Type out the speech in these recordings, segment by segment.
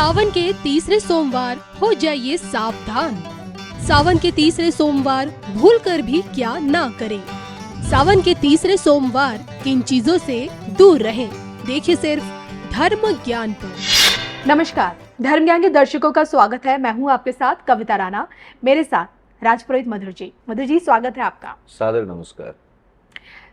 सावन के तीसरे सोमवार हो जाइए सावधान। सावन के तीसरे सोमवार भूलकर भी क्या ना करें। सावन के तीसरे सोमवार किन चीजों से दूर रहें, देखिए सिर्फ धर्म ज्ञान पर। नमस्कार, धर्म ज्ञान के दर्शकों का स्वागत है। मैं हूं आपके साथ कविता राणा, मेरे साथ राजपुरोहित मधुर जी। मधुर जी, स्वागत है आपका। सादर नमस्कार।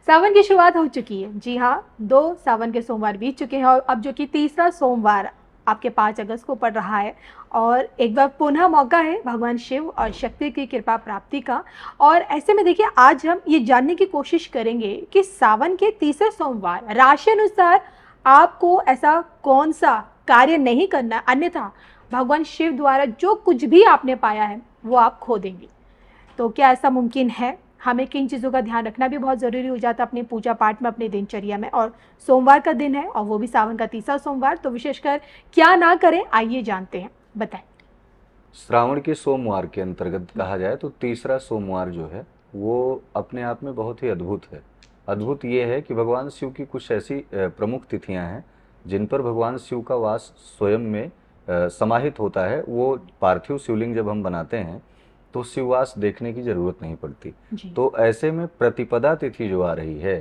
सावन की शुरुआत हो चुकी है। जी हाँ, 2 सावन के सोमवार बीत चुके हैं और अब जो कि तीसरा सोमवार आपके 5 अगस्त को पड़ रहा है और एक बार पुनः मौका है भगवान शिव और शक्ति की कृपा प्राप्ति का। और ऐसे में देखिए, आज हम ये जानने की कोशिश करेंगे कि सावन के तीसरे सोमवार राशि अनुसार आपको ऐसा कौन सा कार्य नहीं करना, अन्यथा भगवान शिव द्वारा जो कुछ भी आपने पाया है वो आप खो देंगे। तो क्या ऐसा मुमकिन है? हमें किन चीज़ों का ध्यान रखना भी बहुत ज़रूरी हो जाता है अपनी पूजा पाठ में, अपनी दिनचर्या में। और सोमवार का दिन है और वो भी सावन का तीसरा सोमवार, तो विशेषकर क्या ना करें, आइए जानते हैं, बताएं। श्रावण के सोमवार के अंतर्गत कहा जाए तो तीसरा सोमवार जो है वो अपने आप में बहुत ही अद्भुत है। अद्भुत ये है कि भगवान शिव की कुछ ऐसी प्रमुख तिथियां हैं जिन पर भगवान शिव का वास स्वयं में समाहित होता है। वो पार्थिव शिवलिंग जब हम बनाते हैं तो शिववास देखने की जरूरत नहीं पड़ती। तो ऐसे में प्रतिपदा तिथि जो आ रही है,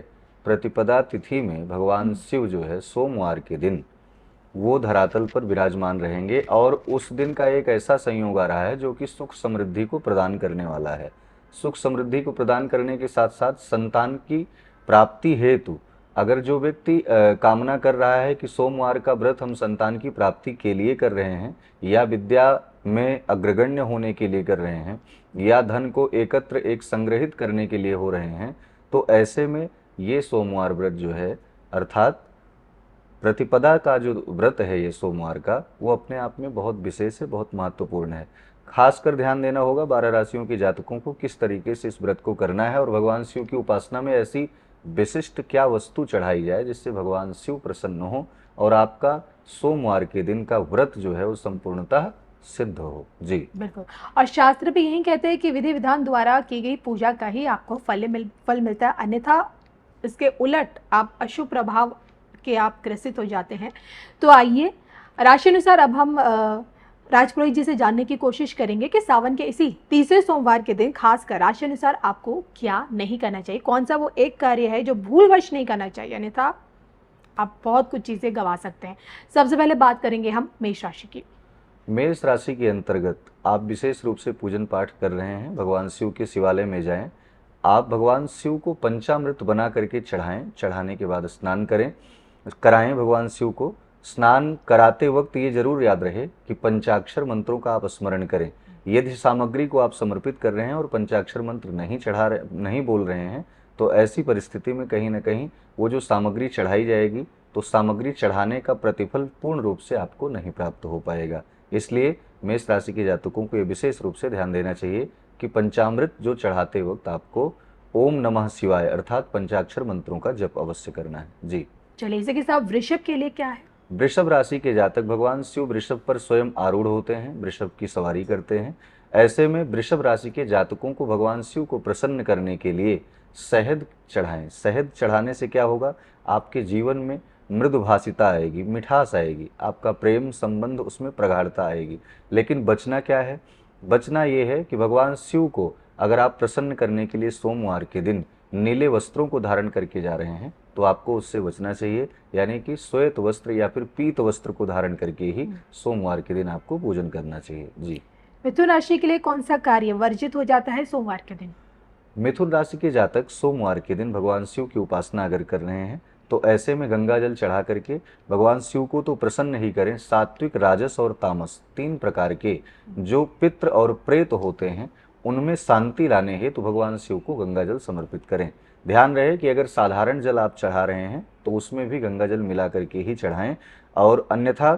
प्रतिपदा तिथि में भगवान शिव जो है सोमवार के दिन वो धरातल पर विराजमान रहेंगे और उस दिन का एक ऐसा संयोग आ रहा है जो कि सुख समृद्धि को प्रदान करने वाला है। सुख समृद्धि को प्रदान करने के साथ साथ संतान की प्राप्ति हेतु अगर जो व्यक्ति कामना कर रहा है कि सोमवार का व्रत हम संतान की प्राप्ति के लिए कर रहे हैं, या विद्या में अग्रगण्य होने के लिए कर रहे हैं, या धन को एकत्र एक संग्रहित करने के लिए हो रहे हैं, तो ऐसे में ये सोमवार व्रत जो है, अर्थात प्रतिपदा का जो व्रत है ये सोमवार का, वो अपने आप में बहुत विशेष है, बहुत महत्वपूर्ण है। खासकर ध्यान देना होगा 12 राशियों के जातकों को किस तरीके से इस व्रत को करना है और भगवान शिव की उपासना में ऐसी विशिष्ट क्या वस्तु चढ़ाई जाए जिससे भगवान शिव प्रसन्न हो और आपका सोमवार के दिन का व्रत जो है वो संपूर्णतः सिद्ध हो। जी बिल्कुल। और शास्त्र भी यही कहते हैं कि विधि विधान द्वारा की गई पूजा का ही आपको फल मिलता है, अन्यथा इसके उलट आप अशुभ प्रभाव के आप ग्रसित हो जाते हैं। तो आइए राशि अनुसार अब हम राजपुरोहित जी से जानने की कोशिश करेंगे कि सावन के इसी तीसरे सोमवार के दिन खासकर राशि अनुसार आपको क्या नहीं करना चाहिए, कौन सा वो एक कार्य है जो भूलवश नहीं करना चाहिए, अन्यथा आप बहुत कुछ चीज़ें गंवा सकते हैं। सबसे पहले बात करेंगे हम मेष राशि की। मेष राशि के अंतर्गत आप विशेष रूप से पूजन पाठ कर रहे हैं, भगवान शिव के शिवालय में जाएं। आप भगवान शिव को पंचामृत बना करके चढ़ाएं, चढ़ाने के बाद स्नान कराएं भगवान शिव को। स्नान कराते वक्त ये जरूर याद रहे कि पंचाक्षर मंत्रों का आप स्मरण करें। यदि सामग्री को आप समर्पित कर रहे हैं और पंचाक्षर मंत्र नहीं बोल रहे हैं, तो ऐसी परिस्थिति में कहीं ना कहीं वो जो सामग्री चढ़ाई जाएगी तो सामग्री चढ़ाने का प्रतिफल पूर्ण रूप से आपको नहीं प्राप्त हो पाएगा। इसलिए मेष राशि के जातकों को ये विशेष रूप से ध्यान देना चाहिए कि पंचामृत जो चढ़ाते वक्त आपको ओम नमः शिवाय अर्थात पंचाक्षर मंत्रों का जप अवश्य करना है। जी चलिए, इसी के साथ वृषभ के लिए क्या है? वृषभ राशि के जातक भगवान शिव वृषभ पर स्वयं आरूढ़ होते हैं, वृषभ की सवारी करते हैं। ऐसे में वृषभ राशि के जातकों को भगवान शिव को प्रसन्न करने के लिए शहद चढ़ाएं। शहद चढ़ाने से क्या होगा, आपके जीवन में मृदुभाषिता आएगी, मिठास आएगी, आपका प्रेम संबंध उसमें प्रगाढ़ता आएगी। लेकिन बचना क्या है? बचना ये है कि भगवान शिव को अगर आप प्रसन्न करने के लिए सोमवार के दिन नीले वस्त्रों को धारण करके जा रहे हैं तो आपको उससे बचना चाहिए, यानी कि श्वेत वस्त्र या फिर पीत वस्त्र को धारण करके ही सोमवार के दिन आपको पूजन करना चाहिए। जी मिथुन राशि के लिए कौन सा कार्य वर्जित हो जाता है सोमवार के दिन? मिथुन राशि के जातक सोमवार के दिन भगवान शिव की उपासना अगर कर रहे हैं तो ऐसे में गंगा जल चढ़ा करके भगवान शिव को तो प्रसन्न ही करें, सात्विक, राजस और तामस 3 प्रकार के जो पितृ और प्रेत होते हैं उनमें शांति लाने हेतु भगवान शिव को गंगा जल समर्पित करें। ध्यान रहे कि अगर साधारण जल आप चढ़ा रहे हैं तो उसमें भी गंगा जल मिला करके ही चढ़ाएं, और अन्यथा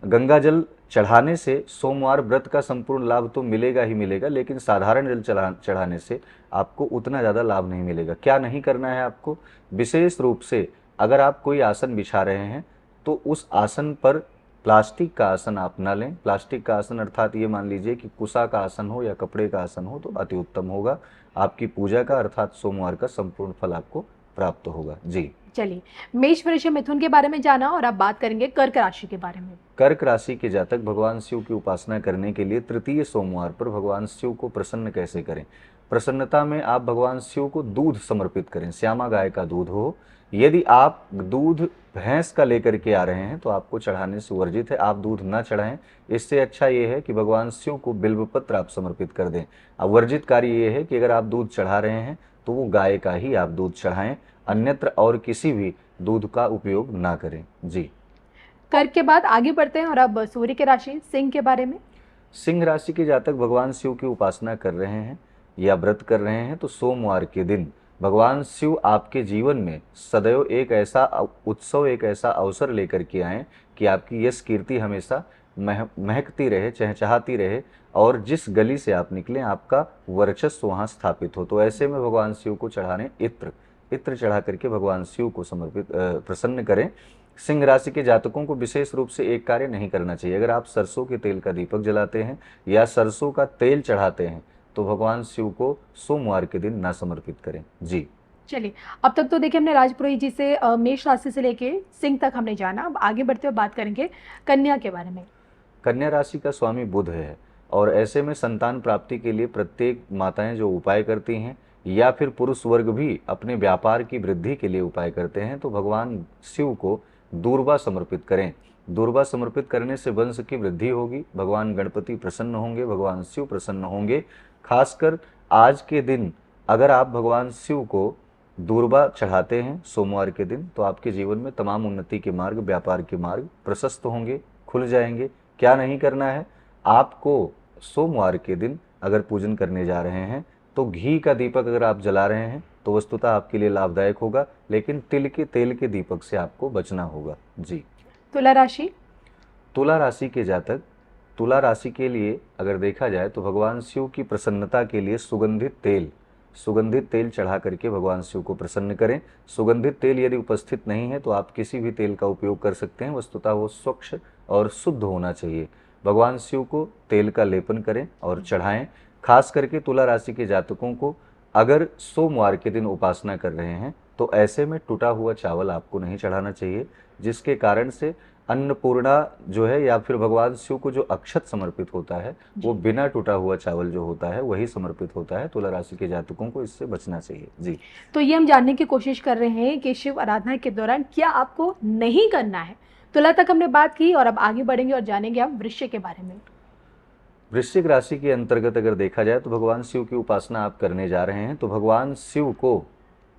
गंगा जल चढ़ाने से सोमवार व्रत का संपूर्ण लाभ तो मिलेगा ही मिलेगा, लेकिन साधारण जल चढ़ाने से आपको उतना ज़्यादा लाभ नहीं मिलेगा। क्या नहीं करना है आपको? विशेष रूप से अगर आप कोई आसन बिछा रहे हैं तो उस आसन पर प्लास्टिक का आसन आप ना लें। प्लास्टिक का आसन अर्थात ये मान लीजिए कि कुशा का आसन हो या कपड़े का आसन हो तो अति उत्तम होगा। आपकी पूजा का अर्थात सोमवार का संपूर्ण फल आपको प्राप्त होगा। जी चलिए, मेष वृष मिथुन के बारे में जाना और अब बात करेंगे कर्क राशि के बारे में। कर्क राशि के जातक भगवान शिव की उपासना करने के लिए तृतीय सोमवार पर भगवान शिव को प्रसन्न कैसे करें। प्रसन्नता में आप भगवान शिव को दूध समर्पित करें, श्यामा गाय का दूध हो। यदि आप दूध भैंस का लेकर के आ रहे हैं तो आपको चढ़ाने से वर्जित है, आप दूध न चढ़ाएं। इससे अच्छा ये है कि भगवान शिव को बिल्व पत्र आप समर्पित कर दें। अब वर्जित कार्य ये है कि अगर आप दूध चढ़ा रहे हैं तो वो गाय का ही आप दूध चढ़ाएं, अन्यत्र और किसी भी दूध का उपयोग ना करें। जी, कर्क के बाद आगे बढ़ते हैं और अब सूर्य की राशि सिंह के बारे में। सिंह राशि के जातक भगवान शिव की उपासना कर रहे हैं या व्रत कर रहे हैं तो सोमवार के दिन भगवान शिव आपके जीवन में सदैव एक ऐसा उत्सव, एक ऐसा अवसर लेकर के आएं कि आपकी यश कीर्ति हमेशा महकती रहे, चहचहाती रहे और जिस गली से आप निकले आपका वर्चस्व वहाँ स्थापित हो। तो ऐसे में भगवान शिव को चढ़ाने इत्र चढ़ा करके भगवान शिव को समर्पित प्रसन्न करें। सिंह राशि के जातकों को विशेष रूप से एक कार्य नहीं करना चाहिए। अगर आप सरसों के तेल का दीपक जलाते हैं या सरसों का तेल चढ़ाते हैं तो भगवान शिव को सोमवार के दिन ना समर्पित करें। जी, चलिए, अब तक तो देखिए हमने राजपुरोहित जी से मेष राशि से लेके सिंह तक हमने जाना। अब आगे बढ़ते हुए बात करेंगे कन्या के बारे में। कन्या राशि का स्वामी बुध है और ऐसे में संतान प्राप्ति के लिए प्रत्येक माताएं जो उपाय करती हैं या फिर पुरुष वर्ग भी अपने व्यापार की वृद्धि के लिए उपाय करते हैं तो भगवान शिव को दूर्वा समर्पित करें। दूर्वा समर्पित करने से वंश की वृद्धि होगी, भगवान गणपति प्रसन्न होंगे, भगवान शिव प्रसन्न होंगे। खासकर आज के दिन अगर आप भगवान शिव को दूर्वा चढ़ाते हैं सोमवार के दिन तो आपके जीवन में तमाम उन्नति के मार्ग, व्यापार के मार्ग प्रशस्त होंगे, खुल जाएंगे। क्या नहीं करना है आपको, सोमवार के दिन अगर पूजन करने जा रहे हैं तो घी का दीपक अगर आप जला रहे हैं तो वस्तुतः आपके लिए लाभदायक होगा, लेकिन तिल के तेल के दीपक से आपको बचना होगा। जी, तुला राशि। तुला राशि के जातक, तुला राशि के लिए अगर देखा जाए तो भगवान शिव की प्रसन्नता के लिए सुगंधित तेल चढ़ा करके भगवान शिव को प्रसन्न करें। सुगंधित तेल यदि उपस्थित नहीं है तो आप किसी भी तेल का उपयोग कर सकते हैं, वस्तुतः वो स्वच्छ और शुद्ध होना चाहिए। भगवान शिव को तेल का लेपन करें और चढ़ाएं। खास करके तुला राशि के जातकों को अगर सोमवार के दिन उपासना कर रहे हैं तो ऐसे में टूटा हुआ चावल आपको नहीं चढ़ाना चाहिए, जिसके कारण से अन्नपूर्णा जो है या फिर भगवान शिव को जो अक्षत समर्पित होता है वो बिना टूटा हुआ चावल जो होता है वही समर्पित होता है। तुला राशि के जातकों को इससे बचना चाहिए। जी, तो ये हम जानने की कोशिश कर रहे हैं कि शिव आराधना के दौरान क्या आपको नहीं करना है। तुला तक हमने बात की और अब आगे बढ़ेंगे और जानेंगे हम वृश्चिक के बारे में। वृश्चिक राशि के अंतर्गत अगर देखा जाए तो भगवान शिव की उपासना आप करने जा रहे हैं तो भगवान शिव को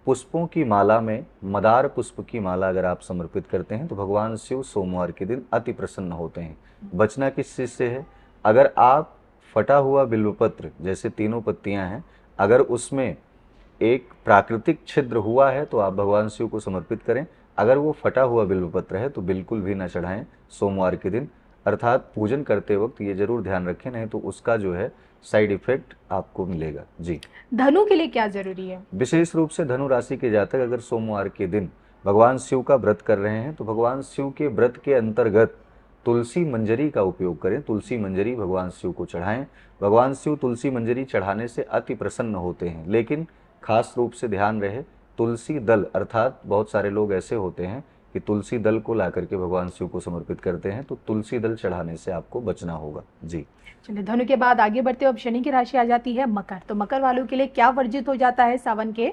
पुष्पों की माला में मदार पुष्प की माला अगर आप समर्पित करते हैं तो भगवान शिव सोमवार के दिन अति प्रसन्न होते हैं। बचना किस चीज़ से है, अगर आप फटा हुआ बिल्वपत्र जैसे तीनों पत्तियां हैं अगर उसमें एक प्राकृतिक छिद्र हुआ है तो आप भगवान शिव को समर्पित करें। अगर वो फटा हुआ बिल्वपत्र है तो बिल्कुल भी ना चढ़ाएं सोमवार के दिन, अर्थात पूजन करते वक्त ये जरूर ध्यान रखें, नहीं तो उसका जो है साइड इफेक्ट आपको मिलेगा। जी, धनु के लिए क्या जरूरी है। विशेष रूप से धनु राशि के जातक अगर सोमवार के दिन भगवान शिव का व्रत कर रहे हैं तो भगवान शिव के व्रत के अंतर्गत तुलसी मंजरी का उपयोग करें। तुलसी मंजरी भगवान शिव को चढ़ाएं। भगवान शिव तुलसी मंजरी चढ़ाने से अति प्रसन्न होते हैं, लेकिन खास रूप से ध्यान रहे तुलसी दल, अर्थात बहुत सारे लोग ऐसे होते हैं कि तुलसी दल को ला करके भगवान शिव को समर्पित करते हैं, तो तुलसी दल चढ़ाने से आपको बचना होगा। जी, चलिए, धनु के बाद आगे बढ़ते हो। अब शनि की राशि आ जाती है मकर। तो मकर वालों के लिए क्या वर्जित हो जाता है सावन के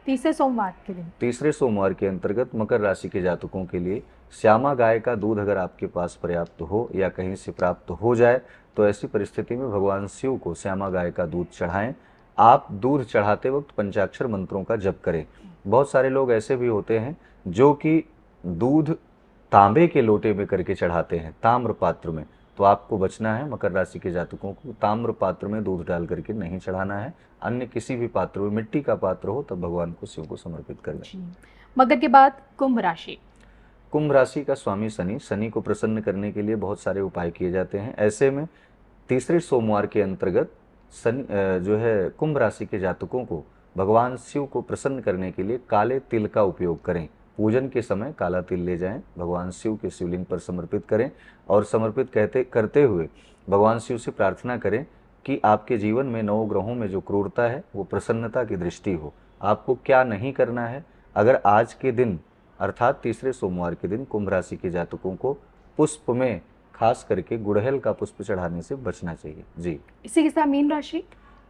तीसरे सोमवार के दिन। तीसरे सोमवार के अंतर्गत मकर राशि के जातकों के लिए श्यामा गाय का दूध अगर आपके पास पर्याप्त हो या कहीं से प्राप्त हो जाए तो ऐसी परिस्थिति में भगवान शिव को श्यामा गाय का दूध चढ़ाएं। आप दूध चढ़ाते वक्त पंचाक्षर मंत्रों का जप करें। बहुत सारे लोग ऐसे भी होते हैं जो कि दूध तांबे के लोटे में करके चढ़ाते हैं, ताम्र पात्र में, तो आपको बचना है। मकर राशि के जातकों को ताम्र पात्र में दूध डाल करके नहीं चढ़ाना है, अन्य किसी भी पात्र में, मिट्टी का पात्र हो तब भगवान को शिव को समर्पित कर दें। मकर के बाद कुंभ राशि। कुंभ राशि का स्वामी शनि, शनि को प्रसन्न करने के लिए बहुत सारे उपाय किए जाते हैं। ऐसे में तीसरे सोमवार के अंतर्गत शनि जो है कुंभ राशि के जातकों को भगवान शिव को प्रसन्न करने के लिए काले तिल का उपयोग करें। पूजन के समय काला तिल ले जाएं, भगवान शिव के शिवलिंग पर समर्पित करें और समर्पित करते हुए भगवान शिव से प्रार्थना करें कि आपके जीवन में नवग्रहों में जो क्रूरता है वो प्रसन्नता की दृष्टि हो। आपको क्या नहीं करना है, अगर आज के दिन अर्थात तीसरे सोमवार के दिन कुंभ राशि के जातकों को पुष्प में खास करके गुड़हल का पुष्प चढ़ाने से बचना चाहिए। जी। इसी के साथ मीन राशि।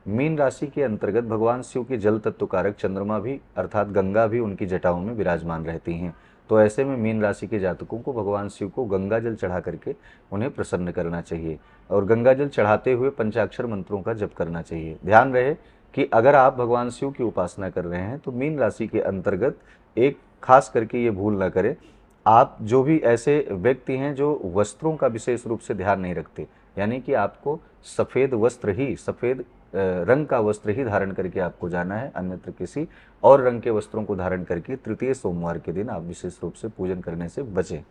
मीन राशि के अंतर्गत भगवान शिव के जल तत्व कारक चंद्रमा भी अर्थात गंगा भी उनकी जटाओं में विराजमान रहती हैं। तो ऐसे में मीन राशि के जातकों को भगवान शिव को गंगा जल चढ़ा करके उन्हें प्रसन्न करना चाहिए और गंगा जल चढ़ाते हुए पंचाक्षर मंत्रों का जप करना चाहिए। ध्यान रहे कि अगर आप भगवान शिव की उपासना कर रहे हैं तो मीन राशि के अंतर्गत एक खास करके ये भूल ना करें, आप जो भी ऐसे व्यक्ति हैं जो वस्त्रों का विशेष रूप से ध्यान नहीं रखते, यानी कि आपको सफ़ेद वस्त्र ही सफ़ेद रंग का वस्त्र ही धारण करके आपको जाना है, अन्यत्र किसी और रंग के वस्त्रों को धारण करके तृतीय सोमवार के दिन आप विशेष रूप से पूजन करने से बचें।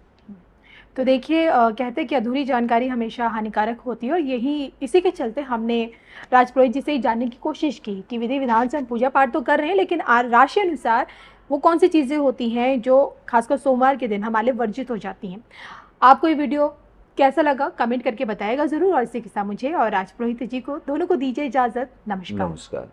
तो देखिए कहते हैं कि अधूरी जानकारी हमेशा हानिकारक होती है और यही इसी के चलते हमने राजपुरोहित जी से ही जानने की कोशिश की कि विधि विधान से हम पूजा पाठ तो कर रहे हैं, लेकिन राशि अनुसार वो कौन सी चीज़ें होती हैं जो खासकर सोमवार के दिन हमारे वर्जित हो जाती हैं। आपको ये वीडियो कैसा लगा कमेंट करके बताएगा ज़रूर, और इसी के साथ मुझे और राजपुरोहित जी को दोनों को दीजिए इजाज़त। नमस्कार। नमस्कार।